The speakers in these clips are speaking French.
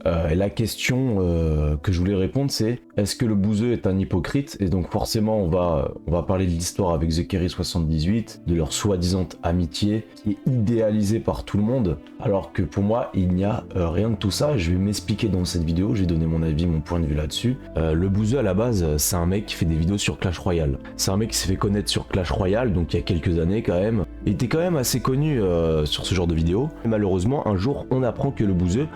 Et la question que je voulais répondre, c'est est-ce que le bouseux est un hypocrite? Et donc forcément, on va parler de l'histoire avec TheKerry78, de leur soi-disant amitié, qui est idéalisée par tout le monde, alors que pour moi, il n'y a rien de tout ça. Je vais m'expliquer dans cette vidéo, j'ai donné mon avis, mon point de vue là-dessus. Le bouseux, à la base, c'est un mec qui fait des vidéos sur Clash Royale. C'est un mec qui s'est fait connaître sur Clash Royale, donc il y a quelques années quand même. Il était quand même assez connu sur ce genre de vidéos. Et malheureusement, un jour, on apprend que le bouseux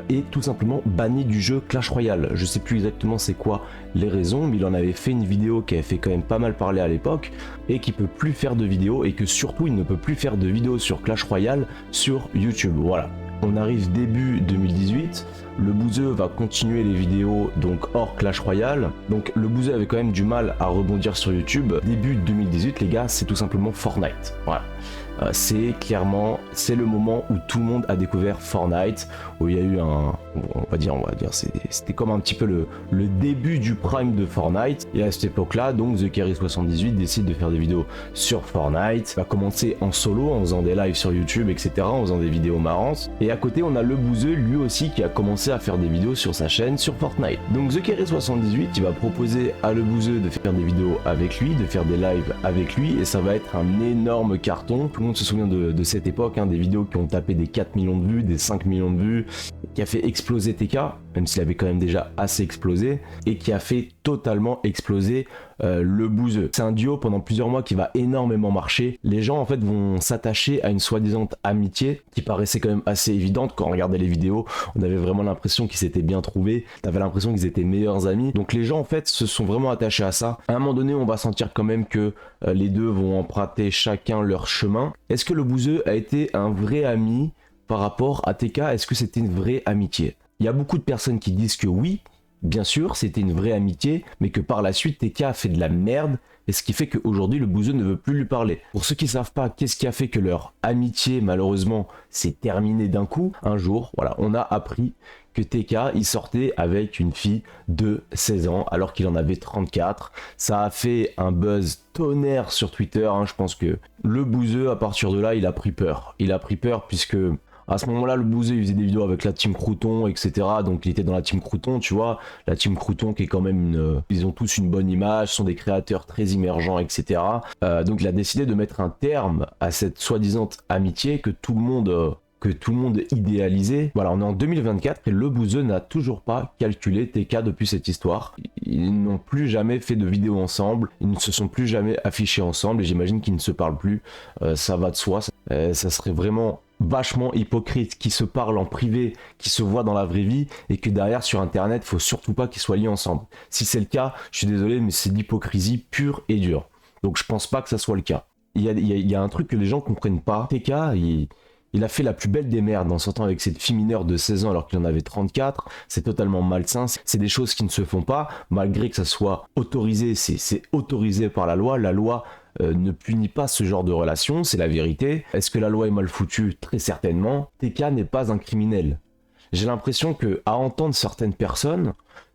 est tout simplement banni du jeu Clash Royale. Je sais plus exactement c'est quoi les raisons, mais il en avait fait une vidéo qui avait fait quand même pas mal parler à l'époque, et qui peut plus faire de vidéos, et que surtout il ne peut plus faire de vidéos sur Clash Royale sur YouTube. Voilà. On arrive début 2018, le bouseux va continuer les vidéos donc hors Clash Royale, donc le bouseux avait quand même du mal à rebondir sur YouTube. Début 2018 les gars, c'est tout simplement Fortnite. Voilà. C'est le moment où tout le monde a découvert Fortnite, où il y a eu on va dire, c'était comme un petit peu le début du prime de Fortnite. Et à cette époque-là, donc TheKerry78 décide de faire des vidéos sur Fortnite, va commencer en solo, en faisant des lives sur YouTube, etc., en faisant des vidéos marrantes. Et à côté, on a le bouseux, lui aussi, qui a commencé à faire des vidéos sur sa chaîne sur Fortnite. Donc TheKerry78, il va proposer à le bouseux de faire des vidéos avec lui, de faire des lives avec lui, et ça va être un énorme carton. Tout le monde se souvient de cette époque, hein, des vidéos qui ont tapé des 4 millions de vues, des 5 millions de vues, qui a fait exploser TK, même s'il avait quand même déjà assez explosé, et qui a fait totalement exploser le bouseux. C'est un duo pendant plusieurs mois qui va énormément marcher. Les gens en fait vont s'attacher à une soi-disant amitié qui paraissait quand même assez évidente. Quand on regardait les vidéos, on avait vraiment l'impression qu'ils s'étaient bien trouvés, t'avais l'impression qu'ils étaient meilleurs amis. Donc les gens en fait se sont vraiment attachés à ça. À un moment donné, on va sentir quand même que les deux vont emprunter chacun leur chemin. Est-ce que le bouseux a été un vrai ami par rapport à TK? Est-ce que c'était une vraie amitié? Il y a beaucoup de personnes qui disent que oui, bien sûr, c'était une vraie amitié, mais que par la suite, TK a fait de la merde, et ce qui fait qu'aujourd'hui, le bouseux ne veut plus lui parler. Pour ceux qui ne savent pas qu'est-ce qui a fait que leur amitié, malheureusement, s'est terminée d'un coup, un jour, voilà, on a appris que TK, il sortait avec une fille de 16 ans, alors qu'il en avait 34. Ça a fait un buzz tonnerre sur Twitter, hein. Je pense que le bouseux, à partir de là, il a pris peur. Il a pris peur puisque... à ce moment-là, le bouseux, il faisait des vidéos avec la team Crouton, etc. Donc, il était dans la team Crouton, tu vois. La team Crouton qui est quand même ils ont tous une bonne image, sont des créateurs très émergents, etc. Donc, il a décidé de mettre un terme à cette soi-disant amitié que tout le monde idéalisait. Voilà, on est en 2024 et le bouseux n'a toujours pas calculé TK depuis cette histoire. Ils n'ont plus jamais fait de vidéos ensemble, ils ne se sont plus jamais affichés ensemble et j'imagine qu'ils ne se parlent plus. Ça va de soi, ça serait vraiment vachement hypocrite qui se parlent en privé, qui se voient dans la vraie vie et que derrière sur internet, faut surtout pas qu'ils soient liés ensemble. Si c'est le cas, je suis désolé, mais c'est de l'hypocrisie pure et dure. Donc je pense pas que ça soit le cas. Il y a un truc que les gens comprennent pas. TK, il a fait la plus belle des merdes en sortant avec cette fille mineure de 16 ans alors qu'il en avait 34. C'est totalement malsain. C'est des choses qui ne se font pas, malgré que ça soit autorisé. C'est autorisé par la loi. La loi ne punit pas ce genre de relation, c'est la vérité. Est-ce que la loi est mal foutue? Très certainement. TK n'est pas un criminel. J'ai l'impression que, à entendre certaines personnes,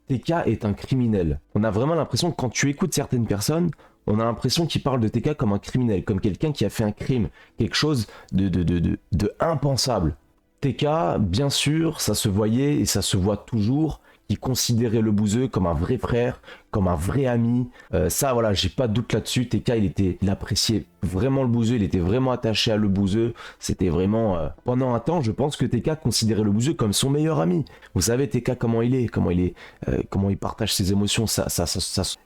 TK est un criminel. On a vraiment l'impression que quand tu écoutes certaines personnes, on a l'impression qu'ils parlent de TK comme un criminel, comme quelqu'un qui a fait un crime, quelque chose de impensable. TK, bien sûr, ça se voyait et ça se voit toujours, qui considérait le bouseux comme un vrai frère, comme un vrai ami. Ça, voilà, j'ai pas de doute là-dessus. TK, il appréciait vraiment le bouseux, il était vraiment attaché à le bouseux. C'était vraiment... Pendant un temps, je pense que TK considérait le bouseux comme son meilleur ami. Vous savez, TK, comment il partage ses émotions, ça.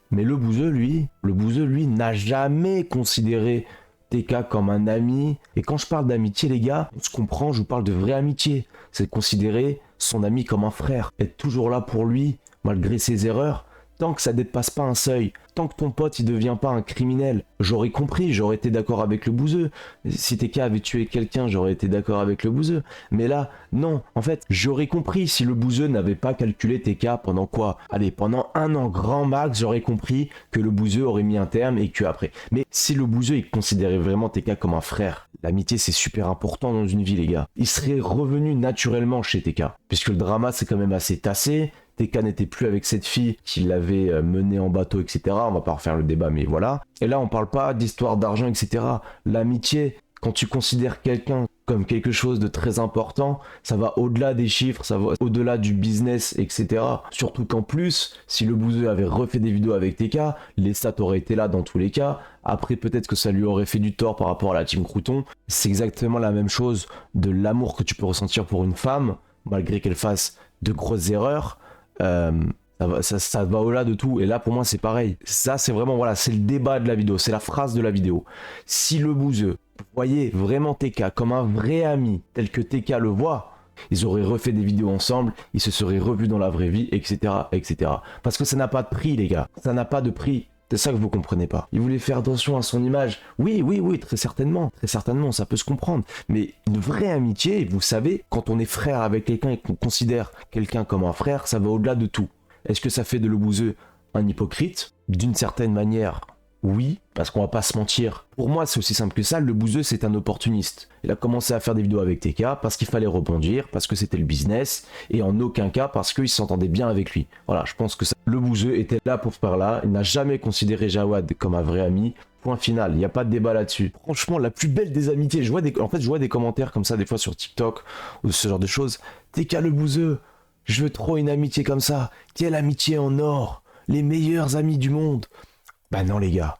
Mais le bouseux, lui, n'a jamais considéré TK comme un ami. Et quand je parle d'amitié, les gars, on se comprend, je vous parle de vraie amitié. C'est considérer son ami comme un frère, être toujours là pour lui, malgré ses erreurs, tant que ça dépasse pas un seuil, tant que ton pote il devient pas un criminel. J'aurais compris, j'aurais été d'accord avec le bouseux. Si TK avait tué quelqu'un, j'aurais été d'accord avec le bouseux. Mais là, non, en fait, j'aurais compris si le bouseux n'avait pas calculé TK pendant quoi? Allez, pendant un an grand max, j'aurais compris que le bouseux aurait mis un terme et que après. Mais si le bouseux il considérait vraiment TK comme un frère, l'amitié c'est super important dans une vie les gars. Il serait revenu naturellement chez TK, puisque le drama c'est quand même assez tassé. TK n'était plus avec cette fille qui l'avait mené en bateau, etc. On va pas refaire le débat, mais voilà. Et là, on parle pas d'histoire d'argent, etc. L'amitié, Quand tu considères quelqu'un comme quelque chose de très important, ça va au-delà des chiffres, ça va au-delà du business, etc. Surtout qu'en plus, si le bouseux avait refait des vidéos avec TK, les stats auraient été là dans tous les cas. Après, peut-être que ça lui aurait fait du tort par rapport à la team Crouton. C'est exactement la même chose de l'amour que tu peux ressentir pour une femme, malgré qu'elle fasse de grosses erreurs. Ça va au-delà de tout. Et là, pour moi, c'est pareil. Ça, c'est vraiment, voilà, c'est le débat de la vidéo. C'est la phrase de la vidéo. Si le bouseux voyait vraiment TK comme un vrai ami, tel que TK le voit, ils auraient refait des vidéos ensemble, ils se seraient revus dans la vraie vie, etc., etc. Parce que ça n'a pas de prix, les gars. Ça n'a pas de prix. C'est ça que vous comprenez pas. Il voulait faire attention à son image. Oui, très certainement. Très certainement, ça peut se comprendre. Mais une vraie amitié, vous savez, quand on est frère avec quelqu'un et qu'on considère quelqu'un comme un frère, ça va au-delà de tout. Est-ce que ça fait de le bouseux un hypocrite? D'une certaine manière, oui, parce qu'on va pas se mentir. Pour moi, c'est aussi simple que ça, le bouseux, c'est un opportuniste. Il a commencé à faire des vidéos avec TK parce qu'il fallait rebondir, parce que c'était le business, et en aucun cas parce qu'il s'entendait bien avec lui. Voilà, je pense que ça. Le bouseux était là pour faire là, il n'a jamais considéré Jawad comme un vrai ami. Point final, il n'y a pas de débat là-dessus. Franchement, la plus belle des amitiés, je vois des commentaires comme ça des fois sur TikTok, ou ce genre de choses. TK le bouseux, je veux trop une amitié comme ça. Quelle amitié en or. Les meilleurs amis du monde. Bah non les gars.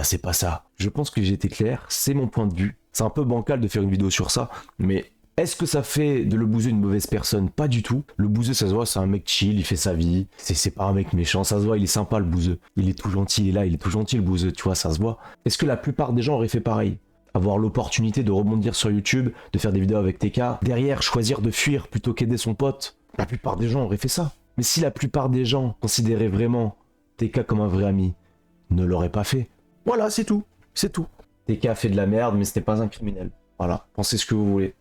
C'est pas ça. Je pense que j'ai été clair, c'est mon point de vue. C'est un peu bancal de faire une vidéo sur ça, mais est-ce que ça fait de le bouseux une mauvaise personne? Pas du tout. Le bouseux, ça se voit, c'est un mec chill, il fait sa vie. C'est pas un mec méchant, ça se voit, il est sympa le bouseux. Il est tout gentil, il est là, il est tout gentil le bouseux, tu vois, ça se voit. Est-ce que la plupart des gens auraient fait pareil? Avoir l'opportunité de rebondir sur YouTube, de faire des vidéos avec TK, derrière choisir de fuir plutôt qu'aider son pote? La plupart des gens auraient fait ça. Mais si la plupart des gens considéraient vraiment TK comme un vrai ami, ne l'auraient pas fait. Voilà, c'est tout. C'est tout. TK a fait de la merde, mais c'était pas un criminel. Voilà, pensez ce que vous voulez.